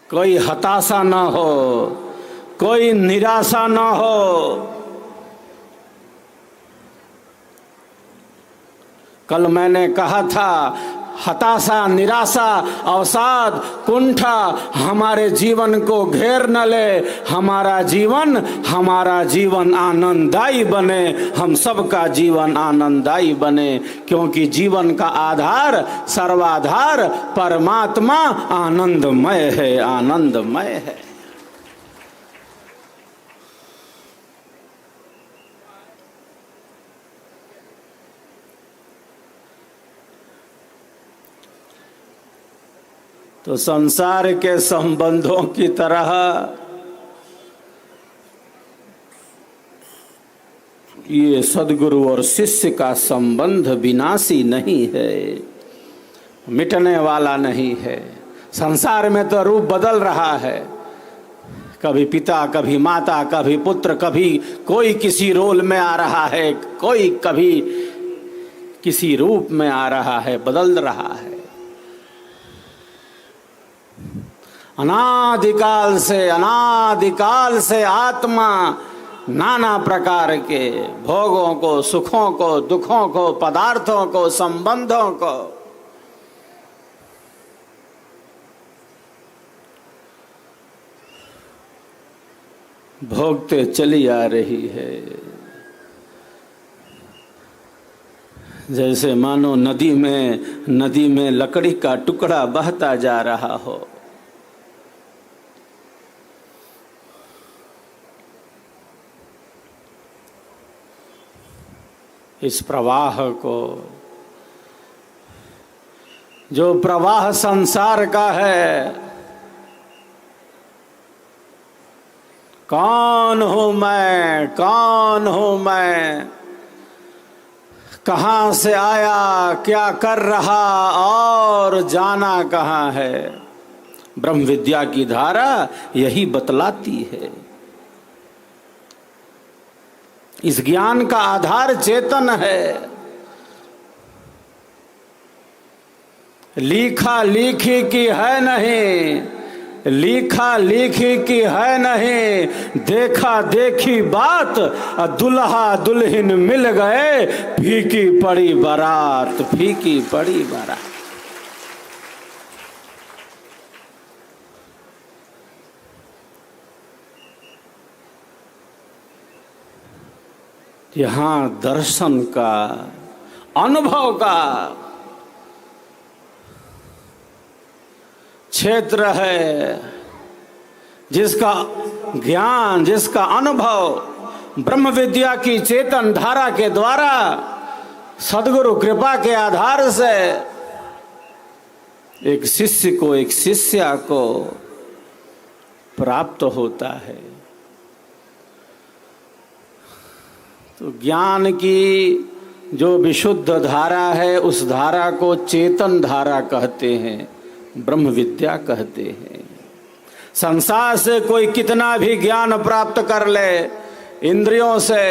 कोई हताशा न हो, कोई निराशा न हो। कल मैंने कहा था, हताशा, निराशा, अवसाद, कुंठा हमारे जीवन को घेर न ले। हमारा जीवन आनंददायी बने, हम सबका जीवन आनंददायी बने, क्योंकि जीवन का आधार, सर्वाधार परमात्मा आनंदमय है, आनंदमय है। तो संसार के संबंधों की तरह ये सद्गुरु और शिष्य का संबंध विनाशी नहीं है, मिटने वाला नहीं है। संसार में तो रूप बदल रहा है, कभी पिता, कभी माता, कभी पुत्र, कभी कोई किसी रोल में आ रहा है, कोई कभी किसी रूप में आ रहा है, बदल रहा है। अनादिकाल से आत्मा नाना प्रकार के भोगों को, सुखों को, दुखों को, पदार्थों को, संबंधों को भोगते चली आ रही है। जैसे मानो नदी में लकड़ी का टुकड़ा बहता जा रहा हो। इस प्रवाह को, जो प्रवाह संसार का है, कौन हूँ मैं, कौन हूँ मैं, कहाँ से आया, क्या कर रहा और जाना कहाँ है, ब्रह्म विद्या की धारा यही बतलाती है। इस ज्ञान का आधार चेतन है। लिखा लिखी की है नहीं, लिखा लिखी की है नहीं, देखा देखी बात, दुल्हा दुल्हन मिल गए, फीकी पड़ी बारात, फीकी पड़ी बारात। यहाँ दर्शन का, अनुभव का क्षेत्र है, जिसका ज्ञान, जिसका अनुभव ब्रह्म विद्या की चेतन धारा के द्वारा, सद्गुरु कृपा के आधार से एक शिष्य को, एक शिष्या को प्राप्त होता है। तो ज्ञान की जो विशुद्ध धारा है, उस धारा को चेतन धारा कहते हैं, ब्रह्म विद्या कहते हैं। संसार से कोई कितना भी ज्ञान प्राप्त कर ले, इंद्रियों से,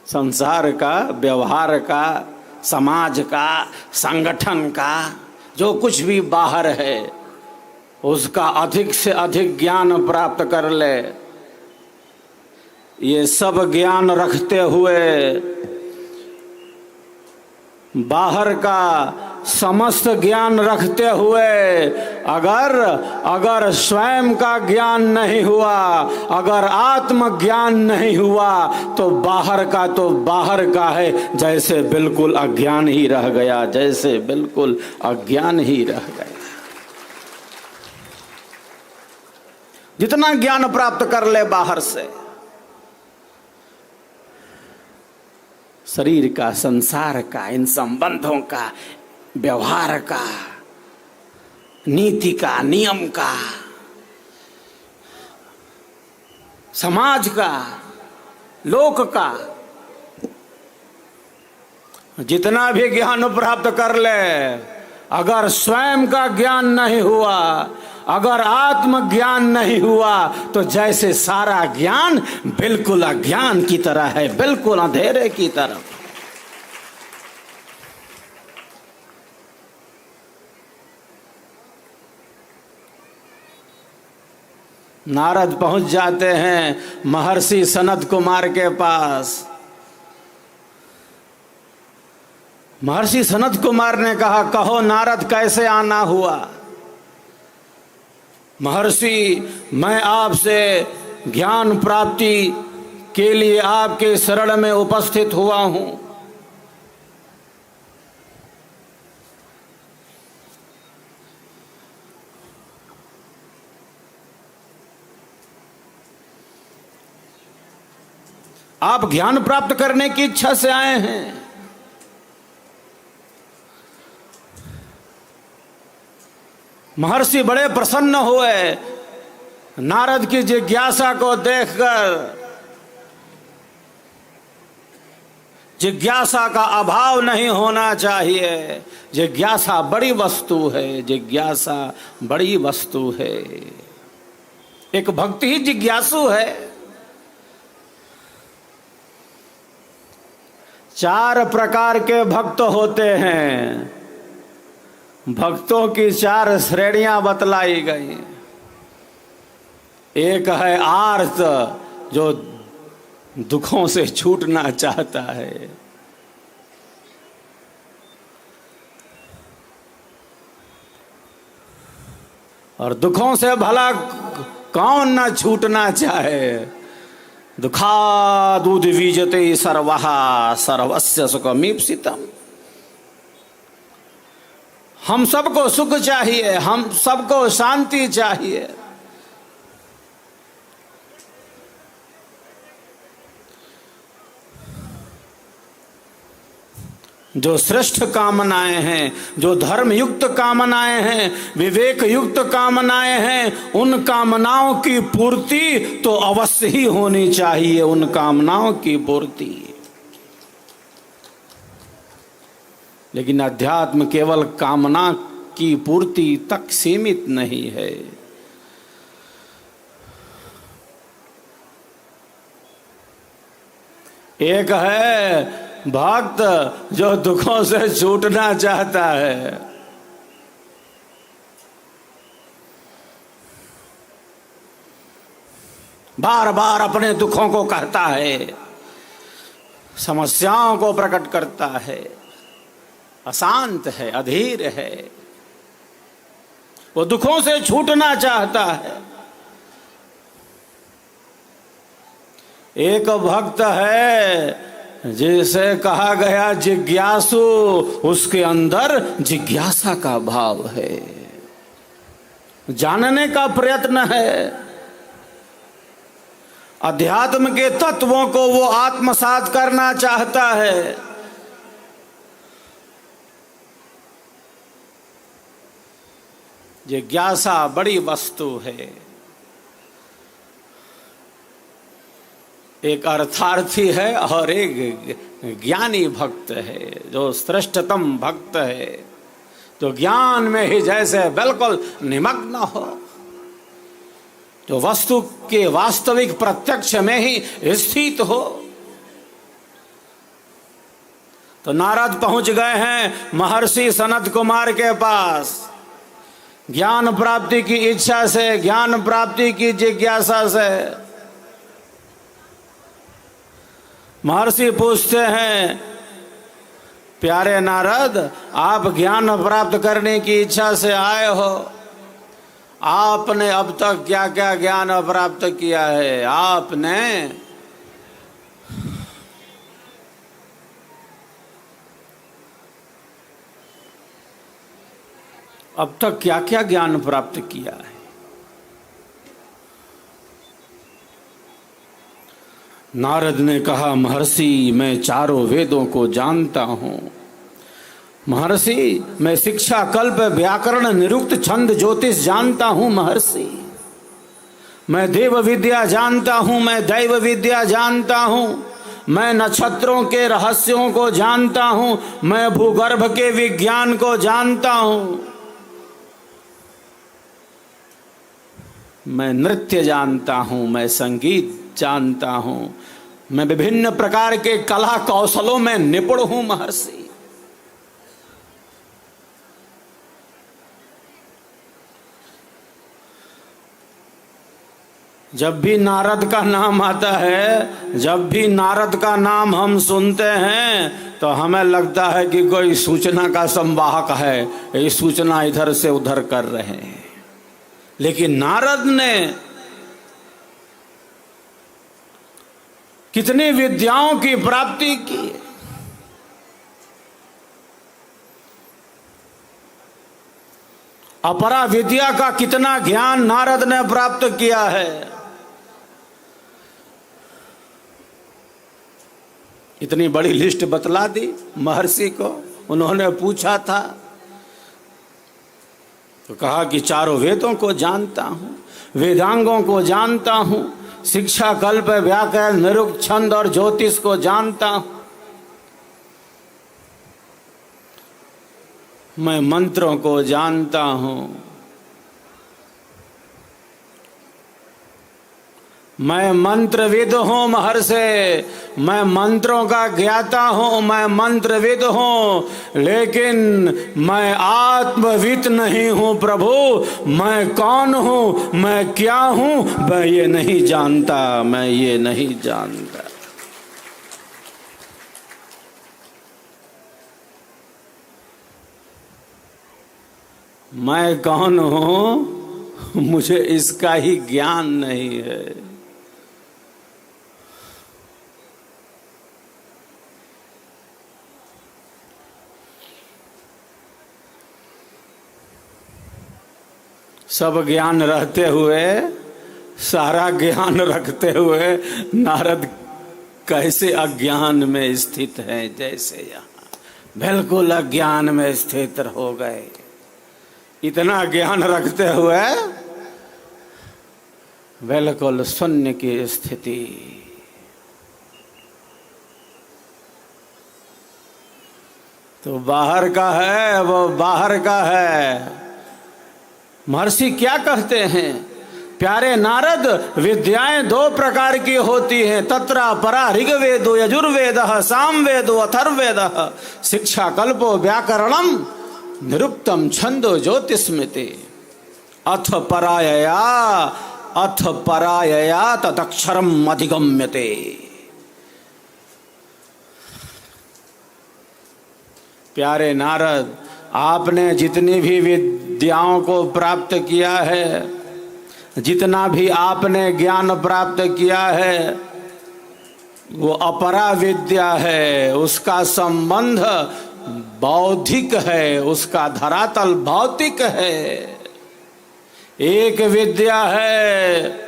संसार का, व्यवहार का, समाज का, संगठन का, जो कुछ भी बाहर है, उसका अधिक से अधिक ज्ञान प्राप्त कर ले। ये सब ज्ञान रखते हुए बाहर का समस्त ज्ञान रखते हुए अगर स्वयं का ज्ञान नहीं हुआ, अगर आत्मज्ञान नहीं हुआ, तो बाहर का है, जैसे बिल्कुल अज्ञान ही रह गया, जैसे बिल्कुल अज्ञान ही रह गया। जितना ज्ञान प्राप्त कर ले बाहर से, शरीर का, संसार का, इन संबंधों का, व्यवहार का, नीति का, नियम का, समाज का, लोक का, जितना भी ज्ञान प्राप्त कर ले, अगर स्वयं का ज्ञान नहीं हुआ, अगर आत्मज्ञान नहीं हुआ, तो जैसे सारा ज्ञान बिल्कुल अज्ञान की तरह है, बिल्कुल अंधेरे की तरफ। नारद पहुंच जाते हैं महर्षि सनत कुमार के पास। महर्षि सनत कुमार ने कहा, कहो नारद कैसे आना हुआ। महर्षि, मैं आपसे ज्ञान प्राप्ति के लिए आपके शरण में उपस्थित हुआ हूं। आप ज्ञान प्राप्त करने की इच्छा से आए हैं। महर्षि बड़े प्रसन्न हुए नारद की जिज्ञासा को देखकर। जिज्ञासा का अभाव नहीं होना चाहिए। जिज्ञासा बड़ी वस्तु है, जिज्ञासा बड़ी वस्तु है। एक भक्त ही जिज्ञासु है। 4 प्रकार के भक्त होते हैं। भक्तों की 4 श्रेणियां बतलाई गई। एक है आर्त, जो दुखों से छूटना चाहता है। और दुखों से भला कौन ना छूटना चाहे। दुखादुद्विजते सर्वः सर्वस्य सुखमीप्सितम्। हम सबको सुख चाहिए, हम सबको शांति चाहिए। जो श्रेष्ठ कामनाएं हैं, जो धर्म युक्त कामनाएं हैं, विवेक युक्त कामनाएं हैं, उन कामनाओं की पूर्ति तो अवश्य ही होनी चाहिए। उन कामनाओं की पूर्ति। लेकिन अध्यात्म केवल कामना की पूर्ति तक सीमित नहीं है। एक है भक्त जो दुखों से छूटना चाहता है। बार बार अपने दुखों को कहता है, समस्याओं को प्रकट करता है, अशांत है, अधीर है। वो दुखों से छूटना चाहता है। एक भक्त है जिसे कहा गया जिज्ञासु, उसके अंदर जिज्ञासा का भाव है, जानने का प्रयत्न है। अध्यात्म के तत्वों को वो आत्मसात करना चाहता है। जिज्ञासा बड़ी वस्तु है। एक अर्थार्थी है और एक ज्ञानी भक्त है, जो श्रेष्ठतम भक्त है, जो ज्ञान में ही जैसे बिल्कुल निमग्न हो, जो वस्तु के वास्तविक प्रत्यक्ष में ही स्थित हो। तो नारद पहुंच गए हैं महर्षि सनत कुमार के पास। ज्ञान प्राप्ति की इच्छा से, ज्ञान प्राप्ति की जिज्ञासा से। महर्षि पूछते हैं, प्यारे नारद, आप ज्ञान प्राप्त करने की इच्छा से आए हो। आपने अब तक क्या क्या ज्ञान प्राप्त किया है? आपने अब तक क्या क्या ज्ञान प्राप्त किया है? नारद ने कहा, महर्षि, मैं चारों वेदों को जानता हूँ। महर्षि, मैं शिक्षा, कल्प, व्याकरण, निरुक्त, छंद, ज्योतिष जानता हूँ। महर्षि, मैं देव विद्या जानता हूँ, मैं दैव विद्या जानता हूँ, मैं नक्षत्रों के रहस्यों को जानता हूँ, मैं भूगर्भ के विज्ञान को जानता हूँ, मैं नृत्य जानता हूँ, मैं संगीत जानता हूँ, मैं विभिन्न प्रकार के कला कौशलों में निपुण हूँ। महर्षि, जब भी नारद का नाम आता है, जब भी नारद का नाम हम सुनते हैं तो हमें लगता है कि कोई सूचना का संवाहक है, ये सूचना इधर से उधर कर रहे हैं। लेकिन नारद ने कितनी विद्याओं की प्राप्ति की। अपरा विद्या का कितना ज्ञान नारद ने प्राप्त किया है। इतनी बड़ी लिस्ट बतला दी महर्षि को। उन्होंने पूछा था तो कहा कि चारों वेदों को जानता हूं, वेदांगों को जानता हूं, शिक्षा, कल्प, व्याकरण, निरुक्त, छंद और ज्योतिष को जानता हूं, मैं मंत्रों को जानता हूं, मैं मंत्रविद हूं महर्षि, मैं मंत्रों का ज्ञाता हूं, मैं मंत्रविद हूं, लेकिन मैं आत्मविद नहीं हूं प्रभु। मैं कौन हूं, मैं क्या हूं, मैं ये नहीं जानता, मैं ये नहीं जानता। मैं कौन हूं, मुझे इसका ही ज्ञान नहीं है। सब ज्ञान रहते हुए, सारा ज्ञान रखते हुए नारद कैसे अज्ञान में स्थित हैं। जैसे यहाँ बिल्कुल अज्ञान में स्थित हो गए। इतना ज्ञान रखते हुए बिल्कुल शून्य की स्थिति। तो बाहर का है, वो बाहर का है। महर्षि क्या कहते हैं, प्यारे नारद, विद्याएं दो प्रकार की होती हैं। तत्रा परा ऋग्वेदो यजुर्वेदः सामवेदो अथर्ववेदः शिक्षा कल्पो व्याकरणम निरुक्तम छंदो ज्योतिस्मृति अथ परायया तदक्षरम अधिगम्यते। प्यारे नारद, आपने जितनी भी विद्याओं को प्राप्त किया है, जितना भी आपने ज्ञान प्राप्त किया है, वो अपरा विद्या है। उसका संबंध बौद्धिक है, उसका धरातल भौतिक है। एक विद्या है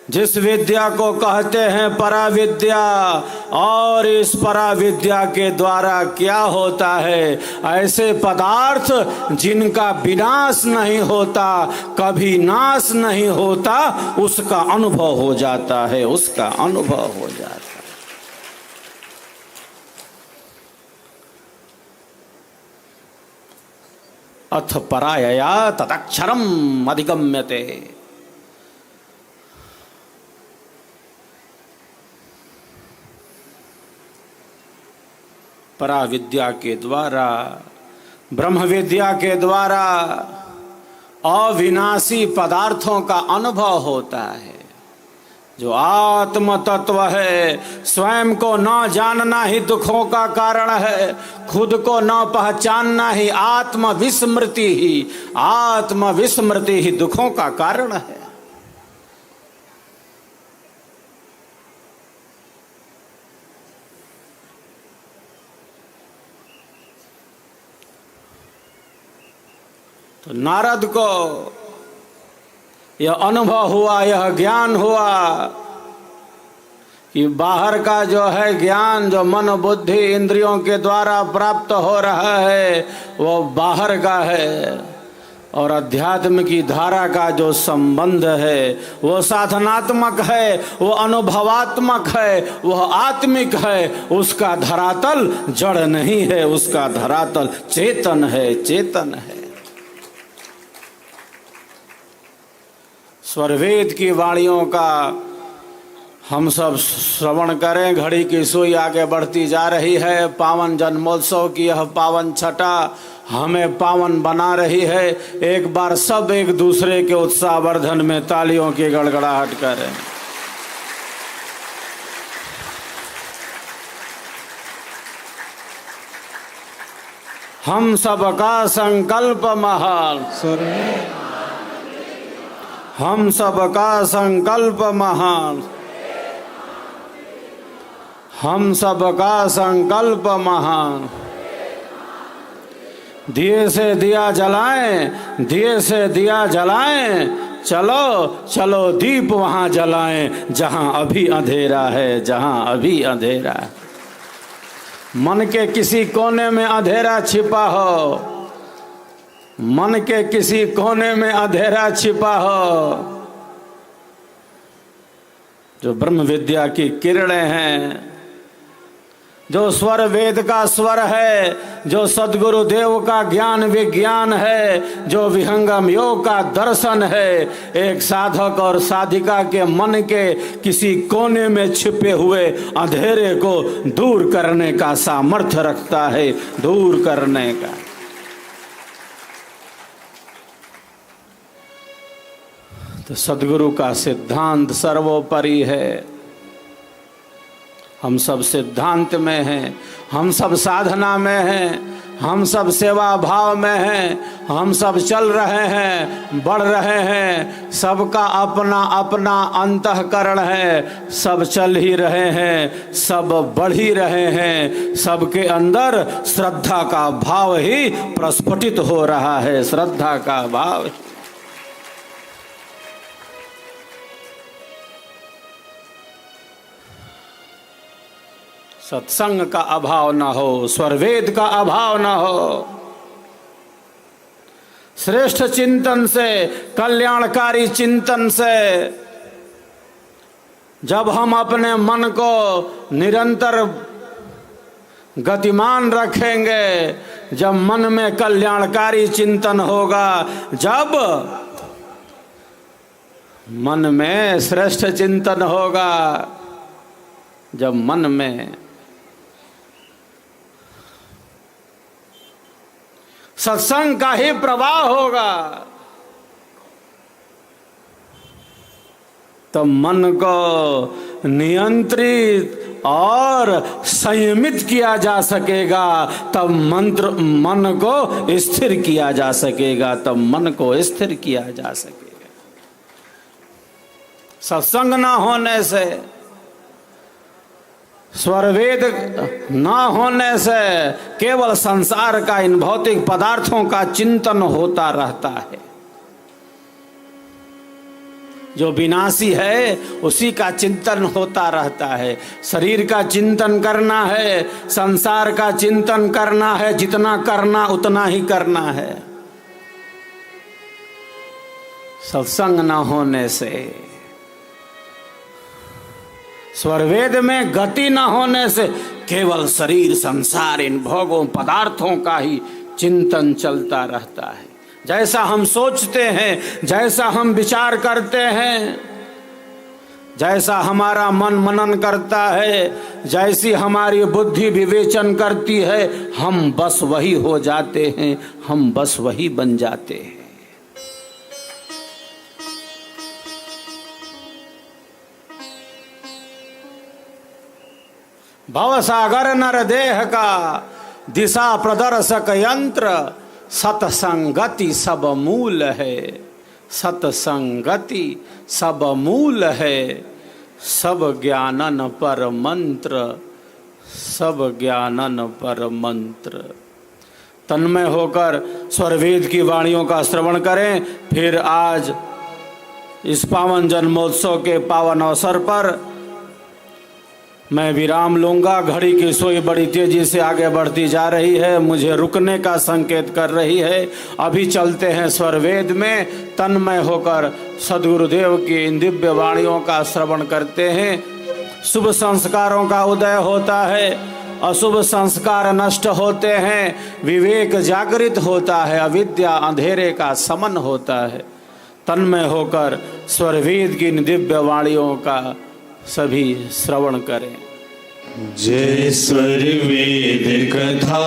जिस विद्या को कहते हैं पराविद्या, और इस पराविद्या के द्वारा क्या होता है, ऐसे पदार्थ जिनका विनाश नहीं होता, कभी नाश नहीं होता, उसका अनुभव हो जाता है, उसका अनुभव हो जाता है। अथ परायया तदक्षरम अधिगम्यते। परा विद्या के द्वारा, ब्रह्म विद्या के द्वारा अविनाशी पदार्थों का अनुभव होता है। जो आत्म तत्व है, स्वयं को न जानना ही दुखों का कारण है। खुद को न पहचानना ही आत्म विस्मृति ही दुखों का कारण है। तो नारद को यह अनुभव हुआ, यह ज्ञान हुआ कि बाहर का जो है ज्ञान, जो मन बुद्धि इंद्रियों के द्वारा प्राप्त हो रहा है, वो बाहर का है, और अध्यात्म की धारा का जो संबंध है वो साधनात्मक है, वो अनुभवात्मक है, वह आत्मिक है। उसका धरातल जड़ नहीं है, उसका धरातल चेतन है, चेतन है। स्वरवेद की वाणियों का हम सब श्रवण करें। घड़ी की सुई आगे बढ़ती जा रही है। पावन जन्मोत्सव की यह पावन छटा हमें पावन बना रही है। एक बार सब एक दूसरे के उत्साहवर्धन में तालियों की गड़गड़ाहट करें। हम सबका संकल्प महान, हम सबका संकल्प महान, हम सबका संकल्प महान। दिए से दिया जलाएं, दिए से दिया जलाएं, चलो चलो दीप वहां जलाएं जहां अभी अंधेरा है, जहां अभी अंधेरा है। मन के किसी कोने में अंधेरा छिपा हो, मन के किसी कोने में अंधेरा छिपा हो, जो ब्रह्म विद्या की किरणें हैं, जो स्वर वेद का स्वर है, जो सद्गुरु देव का ज्ञान विज्ञान है, जो विहंगम योग का दर्शन है, एक साधक और साधिका के मन के किसी कोने में छिपे हुए अंधेरे को दूर करने का सामर्थ्य रखता है, दूर करने का। तो सद्गुरु का सिद्धांत सर्वोपरि है। हम सब सिद्धांत में हैं, हम सब साधना में हैं, हम सब सेवा भाव में हैं, हम सब चल रहे हैं, बढ़ रहे हैं। सबका अपना अपना अंतःकरण है, सब चल ही रहे हैं, सब बढ़ ही रहे हैं। सबके अंदर श्रद्धा का भाव ही प्रस्फुटित हो रहा है, श्रद्धा का भाव। सत्संग का अभाव न हो, स्वरवेद का अभाव न हो, श्रेष्ठ चिंतन से, कल्याणकारी चिंतन से जब हम अपने मन को निरंतर गतिमान रखेंगे, जब मन में कल्याणकारी चिंतन होगा, जब मन में श्रेष्ठ चिंतन होगा, जब मन में सत्संग का ही प्रवाह होगा, तो मन को नियंत्रित और संयमित किया जा सकेगा, तब मन को स्थिर किया जा सकेगा, तब मन को स्थिर किया जा सकेगा। सत्संग ना होने से, स्वरवेद ना होने से केवल संसार का, इन भौतिक पदार्थों का चिंतन होता रहता है। जो विनाशी है उसी का चिंतन होता रहता है। शरीर का चिंतन करना है, संसार का चिंतन करना है, जितना करना उतना ही करना है। सत्संग ना होने से, स्वरवेद में गति न होने से केवल शरीर, संसार, इन भोगों पदार्थों का ही चिंतन चलता रहता है। जैसा हम सोचते हैं, जैसा हम विचार करते हैं, जैसा हमारा मन मनन करता है, जैसी हमारी बुद्धि विवेचन करती है, हम बस वही हो जाते हैं, हम बस वही बन जाते हैं। भवसागर नर देह का दिशा प्रदर्शक यंत्र, सतसंगति सब मूल है, सतसंगति सब मूल है। सब ज्ञानन पर मंत्र, सब ज्ञानन पर मंत्र। तन्मय होकर स्वरवेद की वाणियों का श्रवण करें। फिर आज इस पावन जन्मोत्सव के पावन अवसर पर मैं विराम लूंगा। घड़ी की सुई बड़ी तेजी से आगे बढ़ती जा रही है, मुझे रुकने का संकेत कर रही है। अभी चलते हैं स्वरवेद में, तन्मय होकर सद्गुरुदेव की इन दिव्य वाणियों का श्रवण करते हैं। शुभ संस्कारों का उदय होता है, अशुभ संस्कार नष्ट होते हैं, विवेक जागृत होता है, अविद्या अंधेरे का समन होता है। तन्मय होकर स्वरवेद की इन दिव्य वाणियों का सभी श्रवण करें। जय स्वर वेद कथा।